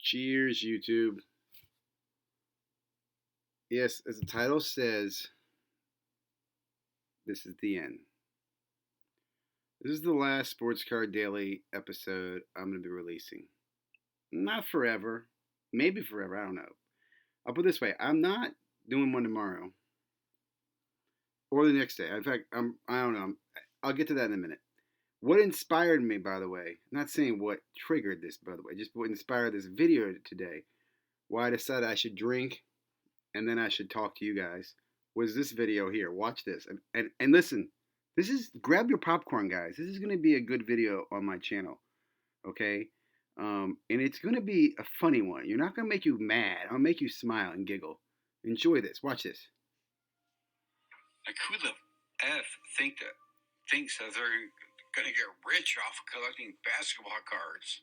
Cheers, YouTube. Yes, as the title says, this is the end. This is the last Sports Card Daily episode I'm going to be releasing. Not forever. Maybe forever. I don't know. I'll put it this way. I'm not doing one tomorrow or the next day. In fact, I don't know. I'll get to that in a minute. What inspired me, by the way, I'm not saying what triggered this, by the way, just what inspired this video today, why I decided I should drink and then I should talk to you guys, was this video here. Watch this. And listen, this is, grab your popcorn, guys. This is going to be a good video on my channel, okay? And it's going to be a funny one. You're not going to make you mad. I'll make you smile and giggle. Enjoy this. Watch this. Like, who the F thinks that they're going to get rich off collecting basketball cards?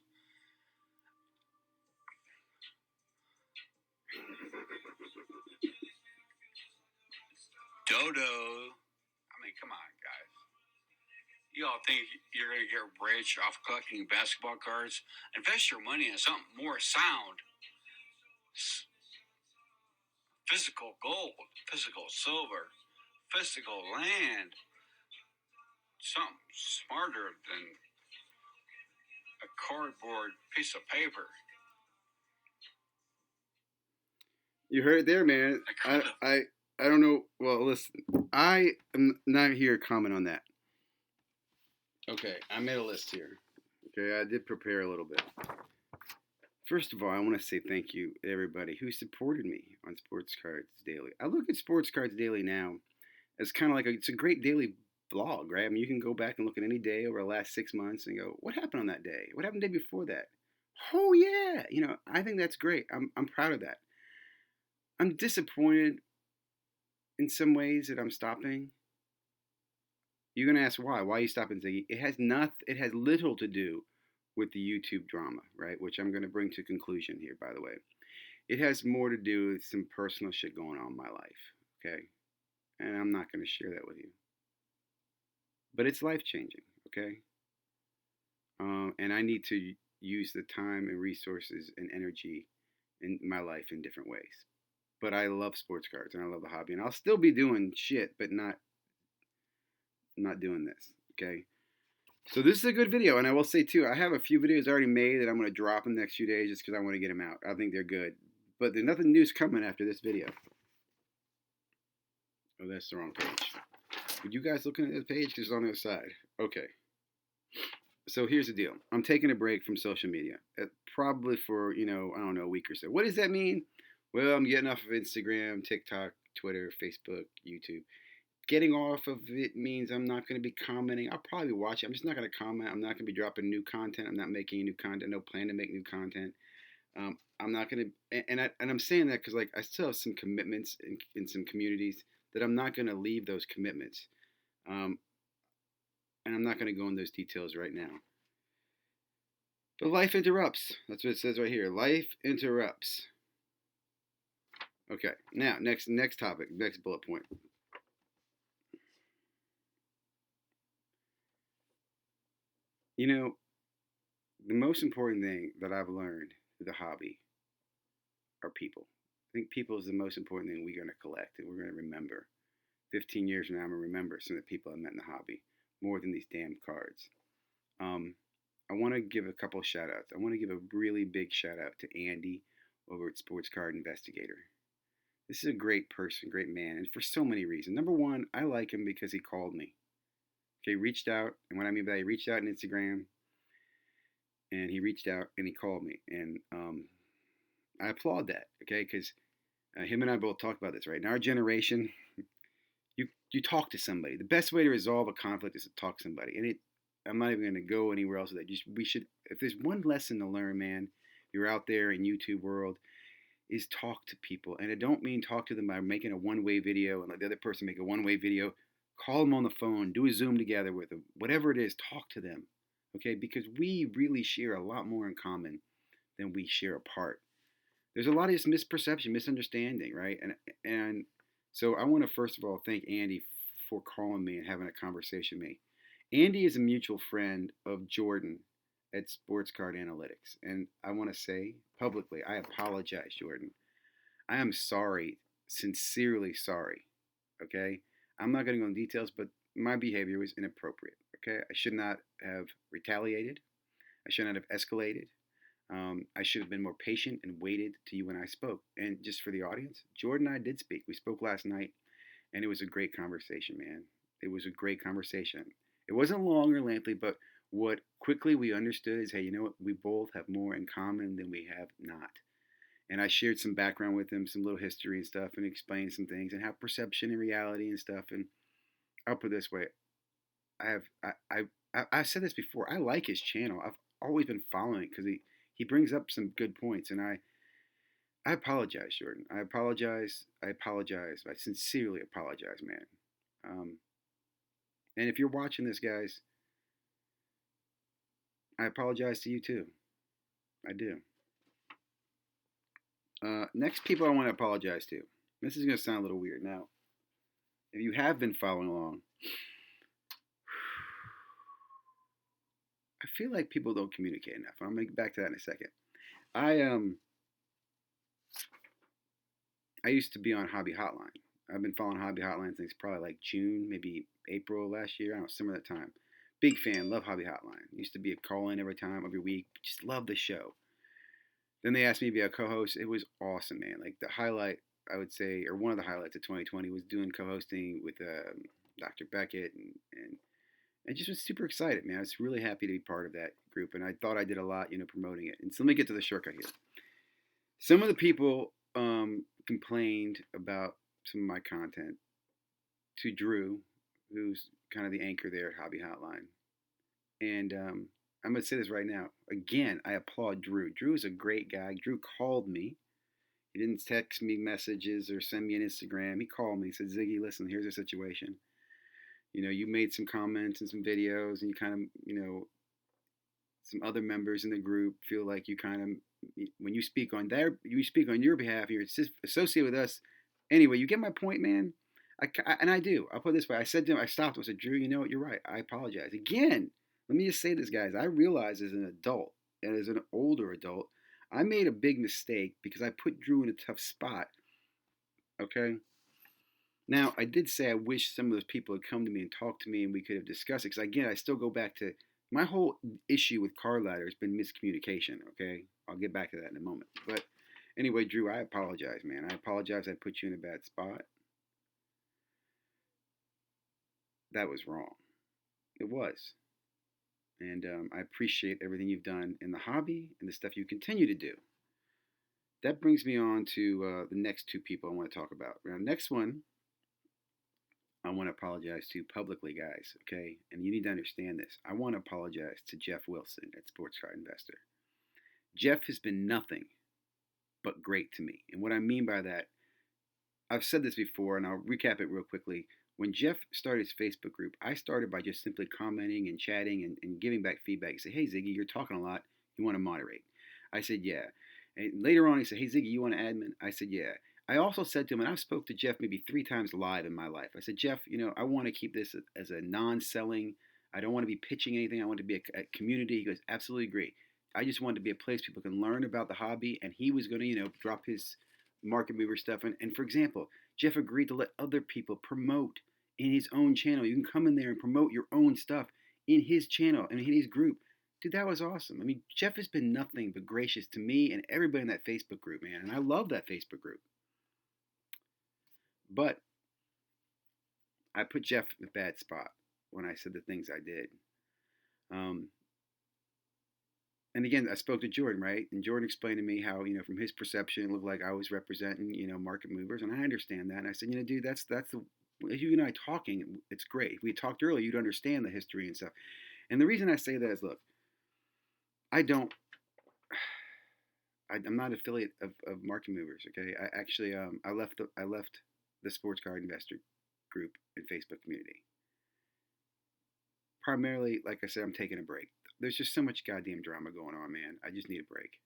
Dodo. I mean, come on, guys. You all think you're going to get rich off collecting basketball cards? Invest your money in something more sound. Physical gold, physical silver, physical land. Something smarter than a cardboard piece of paper. You heard it there, man. I don't know. Well, listen, I am not here to comment on that. Okay, I made a list here. Okay, I did prepare a little bit. First of all, I want to say thank you to everybody who supported me on Sports Cards Daily. I look at Sports Cards Daily now as kind of like it's a great daily vlog, right? I mean, you can go back and look at any day over the last 6 months and go, what happened on that day? What happened the day before that? Oh yeah, I think that's great. I'm proud of that. I'm disappointed in some ways that I'm stopping. You're gonna ask why? Why are you stopping, Ziggy? It has little to do with the YouTube drama, right? Which I'm gonna bring to conclusion here, by the way. It has more to do with some personal shit going on in my life, okay? And I'm not gonna share that with you. But it's life changing, okay? And I need to use the time and resources and energy in my life in different ways. But I love sports cards and I love the hobby, and I'll still be doing shit, but not doing this, okay? So this is a good video, and I will say too, I have a few videos already made that I'm going to drop in the next few days just because I want to get them out. I think they're good, but there's nothing new's coming after this video. Oh, that's the wrong page. Would you guys looking at this page? Because it's on the other side. Okay. So here's the deal. I'm taking a break from social media, probably for, I don't know, a week or so. What does that mean? Well, I'm getting off of Instagram, TikTok, Twitter, Facebook, YouTube. Getting off of it means I'm not going to be commenting. I'll probably watch it. I'm just not going to comment. I'm not going to be dropping new content. I'm not making new content. No plan to make new content. I'm not going to, and I'm saying that because I still have some commitments in some communities that I'm not going to leave those commitments. And I'm not going to go in those details right now. But life interrupts. That's what it says right here. Life interrupts. Okay, now next topic, next bullet point. The most important thing that I've learned through the hobby are people. I think people is the most important thing we're going to collect and we're going to remember. 15 years from now, I'm going to remember some of the people I met in the hobby more than these damn cards. I want to give a couple shout outs. I want to give a really big shout out to Andy over at Sports Card Investigator. This is a great person, great man, and for so many reasons. Number one, I like him because he called me. Okay, reached out, and what I mean by that, he reached out on Instagram, and he reached out and he called me, and I applaud that. Okay, because him and I both talk about this, right? In our generation, you talk to somebody. The best way to resolve a conflict is to talk to somebody, and I'm not even going to go anywhere else with that. We should, if there's one lesson to learn, man, you're out there in YouTube world, is talk to people. And I don't mean talk to them by making a one-way video and let the other person make a one-way video. Call them on the phone, do a Zoom together with them, whatever it is, talk to them, okay? Because we really share a lot more in common than we share apart. There's a lot of misperception, misunderstanding, right? And so I want to first of all thank Andy for calling me and having a conversation with me. Andy is a mutual friend of Jordan at Sports Card Analytics. And I want to say publicly, I apologize, Jordan. I am sorry, sincerely sorry. Okay? I'm not going to go into details, but my behavior was inappropriate. Okay? I should not have retaliated. I should not have escalated. I should have been more patient and waited to you when I spoke. And just for the audience, Jordan and I did speak. We spoke last night, and it was a great conversation, man. It was a great conversation. It wasn't long or lengthy, but what quickly we understood is, hey, you know what? We both have more in common than we have not. And I shared some background with him, some little history and stuff, and explained some things and how perception and reality and stuff. And I'll put it this way: I have I've said this before. I like his channel. I've always been following it because he brings up some good points, and I apologize, Jordan. I apologize. I apologize. I sincerely apologize, man. Um, and if you're watching this, guys, I apologize to you too. I do. Next people I want to apologize to. This is going to sound a little weird. Now, if you have been following along, I feel like people don't communicate enough. I'll get back to that in a second. I I used to be on Hobby Hotline. I've been following Hobby Hotline since probably like June, maybe April of last year. I don't know, similar that time. Big fan, love Hobby Hotline. Used to be a call in every time, every week. Just love the show. Then they asked me to be a co-host. It was awesome, man. Like the highlight, I would say, or one of the highlights of 2020 was doing co-hosting with Dr. Beckett, and I just was super excited, man. I was really happy to be part of that group, and I thought I did a lot, promoting it. And so let me get to the shortcut here. Some of the people complained about some of my content to Drew, who's kind of the anchor there at Hobby Hotline. And I'm going to say this right now. Again, I applaud Drew. Drew is a great guy. Drew called me. He didn't text me messages or send me an Instagram. He called me. He said, Ziggy, listen, here's the situation. You made some comments and some videos, and you kind of, some other members in the group feel like you kind of, when you speak on your behalf, you're associated with us. Anyway, you get my point, man. And I do. I'll put it this way. I said to him, I stopped. I said, Drew, you know what? You're right. I apologize. Again, let me just say this, guys. I realize as an adult and as an older adult, I made a big mistake because I put Drew in a tough spot. Okay? Now, I did say I wish some of those people had come to me and talked to me and we could have discussed it. Because, again, I still go back to my whole issue with Card Ladder has been miscommunication, okay? I'll get back to that in a moment. But anyway, Drew, I apologize, man. I apologize I put you in a bad spot. That was wrong. It was. And I appreciate everything you've done in the hobby and the stuff you continue to do. That brings me on to the next two people I want to talk about. Now, next one, I want to apologize to publicly, guys, okay? And you need to understand this. I want to apologize to Jeff Wilson at Sports Card Investor. Jeff has been nothing but great to me. And what I mean by that, I've said this before, and I'll recap it real quickly. When Jeff started his Facebook group, I started by just simply commenting and chatting and giving back feedback. He said, hey, Ziggy, you're talking a lot. You want to moderate? I said, yeah. And later on, he said, hey, Ziggy, you want to admin? I said, yeah. I also said to him, and I've spoke to Jeff maybe 3 times live in my life. I said, Jeff, I want to keep this as a non-selling. I don't want to be pitching anything. I want to be a community. He goes, absolutely agree. I just wanted to be a place people can learn about the hobby. And he was going to, drop his market mover stuff. And for example, Jeff agreed to let other people promote in his own channel. You can come in there and promote your own stuff in his channel and in his group. Dude, that was awesome. I mean, Jeff has been nothing but gracious to me and everybody in that Facebook group, man. And I love that Facebook group. But I put Jeff in a bad spot when I said the things I did. And again, I spoke to Jordan, right? And Jordan explained to me how, from his perception, it looked like I was representing, market movers. And I understand that. And I said, dude, that's the, you and I talking, it's great. If we talked earlier, you'd understand the history and stuff. And the reason I say that is, look, I'm not an affiliate of market movers, okay? I actually, I left the Sports Card Investor group and Facebook community. Primarily, like I said, I'm taking a break. There's just so much goddamn drama going on, man. I just need a break.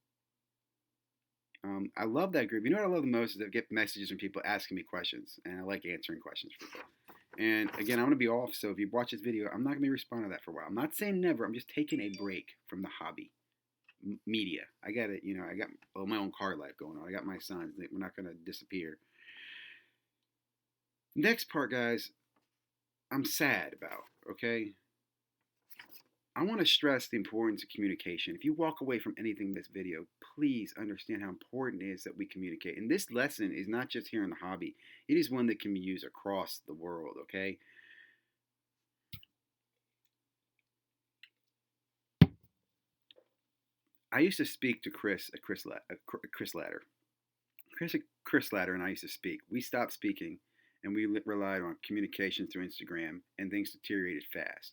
I love that group. You know what I love the most is I get messages from people asking me questions, and I like answering questions from people. And again, I'm going to be off. So if you watch this video, I'm not going to be responding to that for a while. I'm not saying never. I'm just taking a break from the hobby media. I got it. I got my own car life going on. I got my sons. We're not going to disappear. Next part, guys, I'm sad about. Okay. I want to stress the importance of communication. If you walk away from anything in this video, please understand how important it is that we communicate. And this lesson is not just here in the hobby, it is one that can be used across the world, okay? I used to speak to Chris at Chris Ladder. Chris Ladder and I used to speak. We stopped speaking and we relied on communication through Instagram, and things deteriorated fast.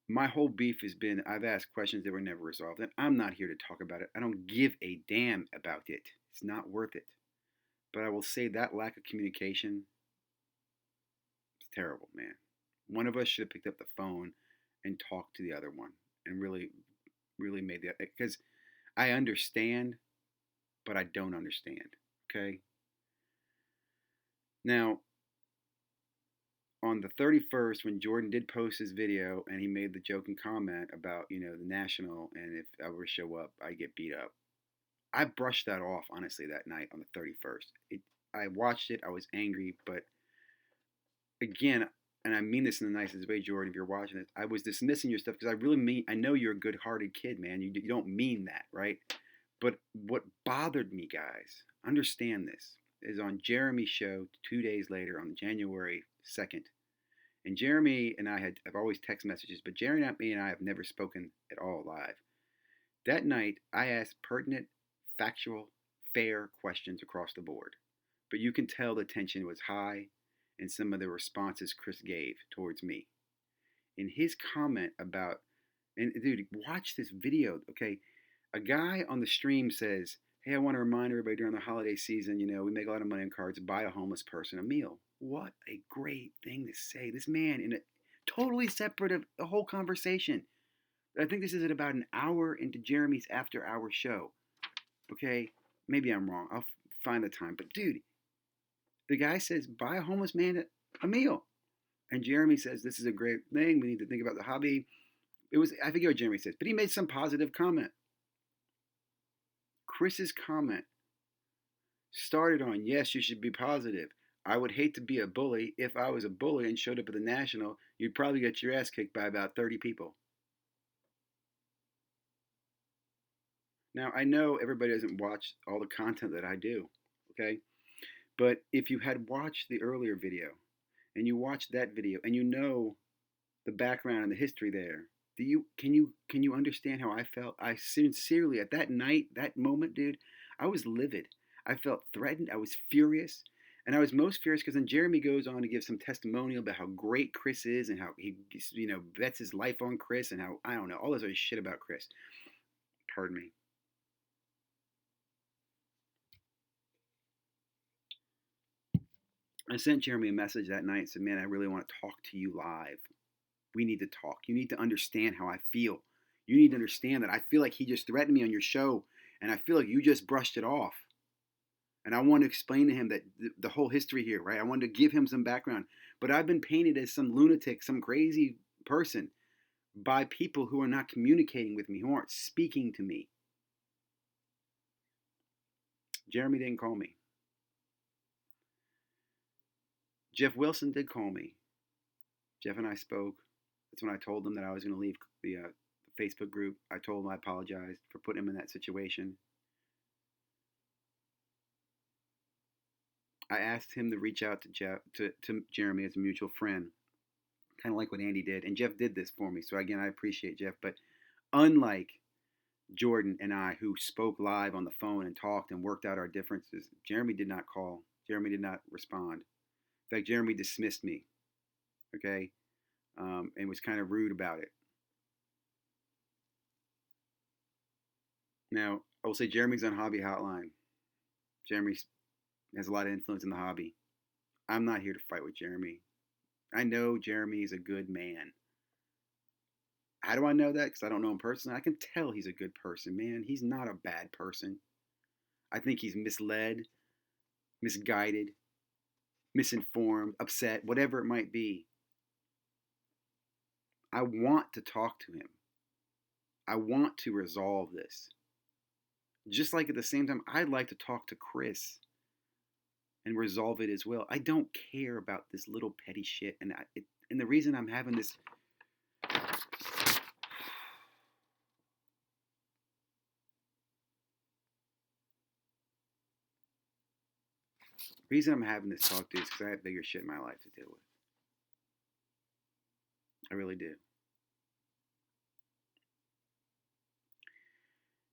My whole beef has been I've asked questions that were never resolved, and I'm not here to talk about it. I don't give a damn about it. It's not worth it. But I will say that lack of communication is terrible, man. One of us should have picked up the phone and talked to the other one and really, really made that, because I understand, but I don't understand. Okay. Now, on the 31st, when Jordan did post his video and he made the joking comment about, the national, and if I were to show up, I get beat up. I brushed that off, honestly, that night on the 31st. I watched it. I was angry, but again, and I mean this in the nicest way, Jordan, if you're watching this, I was dismissing your stuff because I know you're a good hearted kid, man. You don't mean that, right? But what bothered me, guys, understand this, is on Jeremy's show 2 days later on January 2nd. And Jeremy and I have always text messages, but Jeremy and I have never spoken at all live. That night, I asked pertinent, factual, fair questions across the board. But you can tell the tension was high in some of the responses Chris gave towards me. In his comment about, and dude, watch this video, okay? A guy on the stream says, hey, I want to remind everybody during the holiday season, we make a lot of money on cards, buy a homeless person a meal. What a great thing to say. This man, in a totally separate of the whole conversation. I think this is at about an hour into Jeremy's after hour show. Okay? Maybe I'm wrong. I'll find the time. But dude, the guy says, buy a homeless man a meal. And Jeremy says, this is a great thing. We need to think about the hobby. I forget what Jeremy says, but he made some positive comment. Chris's comment started on, yes, you should be positive. I would hate to be a bully. If I was a bully and showed up at the National, you'd probably get your ass kicked by about 30 people. Now, I know everybody doesn't watch all the content that I do, okay? But if you had watched the earlier video and you watched that video and you know the background and the history there, can you understand how I felt? I sincerely, at that night, that moment, dude, I was livid. I felt threatened. I was furious. And I was most furious because then Jeremy goes on to give some testimonial about how great Chris is and how he, bets his life on Chris and how, I don't know, all this other shit about Chris. Pardon me. I sent Jeremy a message that night and said, man, I really want to talk to you live. We need to talk. You need to understand how I feel. You need to understand that I feel like he just threatened me on your show, and I feel like you just brushed it off. And I want to explain to him that the whole history here, right? I wanted to give him some background. But I've been painted as some lunatic, some crazy person by people who are not communicating with me, who aren't speaking to me. Jeremy didn't call me. Jeff Wilson did call me. Jeff and I spoke. That's when I told him that I was going to leave the Facebook group. I told him I apologized for putting him in that situation. I asked him to reach out to Jeremy as a mutual friend, kind of like what Andy did. And Jeff did this for me. So again, I appreciate Jeff. But unlike Jordan and I, who spoke live on the phone and talked and worked out our differences, Jeremy did not call. Jeremy did not respond. In fact, Jeremy dismissed me, okay, and was kind of rude about it. Now, I will say Jeremy's on Hobby Hotline. Jeremy has a lot of influence in the hobby. I'm not here to fight with Jeremy. I know Jeremy is a good man. How do I know that? Because I don't know him personally. I can tell he's a good person, man. He's not a bad person. I think he's misled, misguided, misinformed, upset, whatever it might be. I want to talk to him. I want to resolve this. Just like at the same time, I'd like to talk to Chris and resolve it as well. I don't care about this little petty shit, and the reason I'm having this reason I'm having this talk, dude, is because I have bigger shit in my life to deal with. I really do.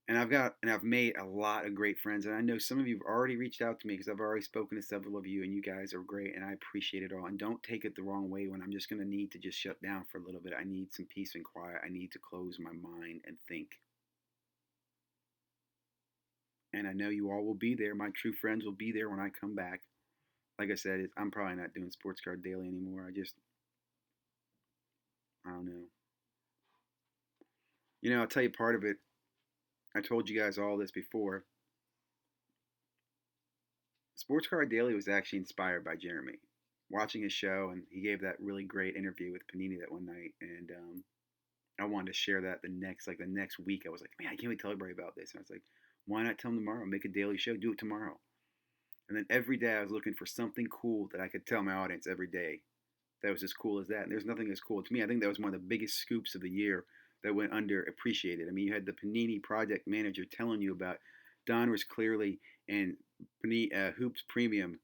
And I've made a lot of great friends, and I know some of you have already reached out to me because I've already spoken to several of you, and you guys are great, and I appreciate it all. And don't take it the wrong way when I'm just gonna need to just shut down for a little bit. I need some peace and quiet. I need to close my mind and think. And I know you all will be there. My true friends will be there when I come back. Like I said, I'm probably not doing Sports Card Daily anymore. I don't know. I'll tell you part of it. I told you guys all this before. Sports Card Daily was actually inspired by Jeremy. Watching his show, and he gave that really great interview with Panini that one night, and I wanted to share that the next week. I was like, man, I can't wait to tell everybody about this. And I was like, why not tell them tomorrow? Make a daily show. Do it tomorrow. And then every day I was looking for something cool that I could tell my audience every day that was as cool as that. And there's nothing as cool to me. I think that was one of the biggest scoops of the year that went underappreciated. I mean, you had the Panini project manager telling you about Donruss Clearly and Hoops Premium,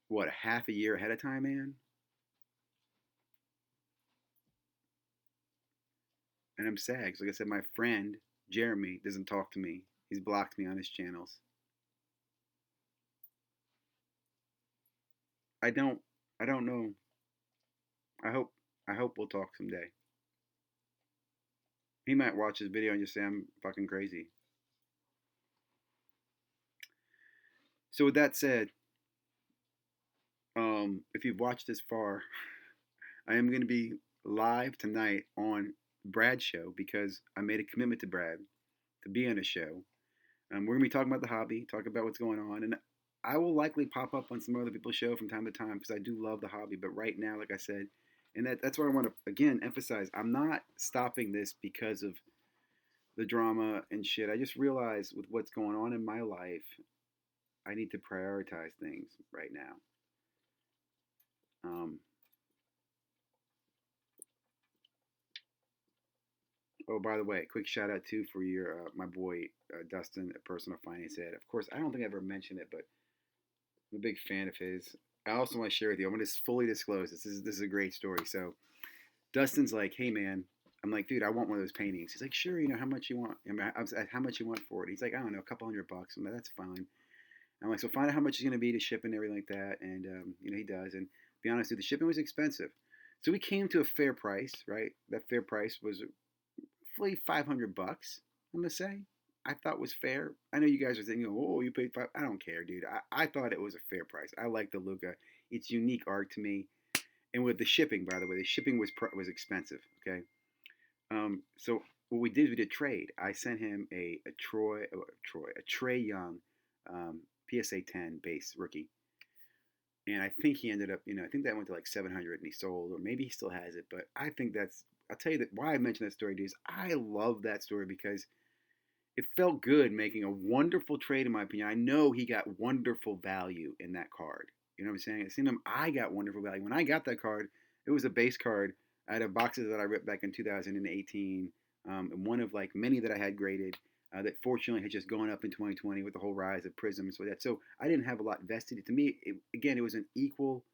what, a half a year ahead of time, man? And I'm sad because, like I said, my friend Jeremy doesn't talk to me. He's blocked me on his channels. I don't. I don't know. I hope. I hope we'll talk someday. He might watch this video and just say I'm fucking crazy. So with that said, if you've watched this far, I am going to be live tonight on Brad's show because I made a commitment to Brad to be on a show. We're going to be talking about the hobby, talk about what's going on, and I will likely pop up on some other people's show from time to time because I do love the hobby. But right now, like I said, and that's why I want to again emphasize, I'm not stopping this because of the drama and shit. I just realized with what's going on in my life, I need to prioritize things right now. Oh, by the way, quick shout out too for your my boy Dustin at Personal Finance Ed. Of course, I don't think I ever mentioned it, but I'm a big fan of his. I also want to share with you. I'm going to fully disclose this. This is a great story. So Dustin's like, "Hey man," I'm like, "Dude, I want one of those paintings." He's like, "Sure, how much you want?" I was like, "How much you want for it?" He's like, "I don't know, a couple $100." I'm like, "That's fine." I'm like, "So find out how much it's going to be to ship and everything like that." And he does. And to be honest, dude, the shipping was expensive. So we came to a fair price, right? That fair price was roughly $500. I'm gonna say. I thought was fair. I know you guys are thinking, "Oh, you paid five." I don't care, dude. I thought it was a fair price. I like the Luca. It's unique art to me. And with the shipping, by the way, the shipping was expensive. Okay. So what we did, we did trade. I sent him a Trey Young, PSA 10 base rookie, and I think he ended up, I think that went to like 700 and he sold, or maybe he still has it. But I think that's. I'll tell you that why I mentioned that story, dude, is I love that story because it felt good making a wonderful trade, in my opinion. I know he got wonderful value in that card. You know what I'm saying? It seemed like I got wonderful value. When I got that card, it was a base card out of boxes that I ripped back in 2018, and one of like many that I had graded that fortunately had just gone up in 2020 with the whole rise of Prism and so that. So I didn't have a lot vested. To me, again, it was an equal,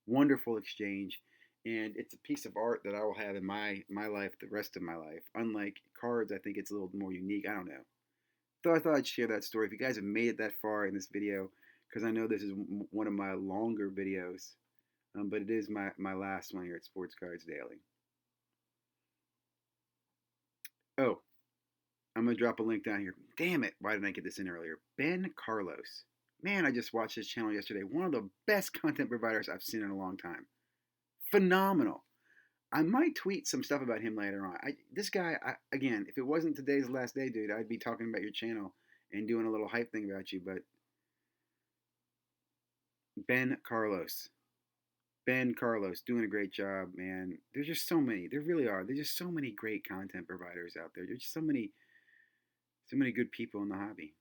wonderful exchange. And it's a piece of art that I will have in my life the rest of my life. Unlike cards, I think it's a little more unique. I don't know. So I thought I'd share that story. If you guys have made it that far in this video, because I know this is one of my longer videos, but it is my last one here at Sports Cards Daily. Oh, I'm going to drop a link down here. Damn it, why didn't I get this in earlier? Ben Carlos. Man, I just watched his channel yesterday. One of the best content providers I've seen in a long time. Phenomenal. I might tweet some stuff about him later on. This guy, again, if it wasn't today's last day, dude, I'd be talking about your channel and doing a little hype thing about you. But Ben Carlos, Ben Carlos doing a great job, man. There's just so many. There really are. There's just so many great content providers out there. There's just so many good people in the hobby.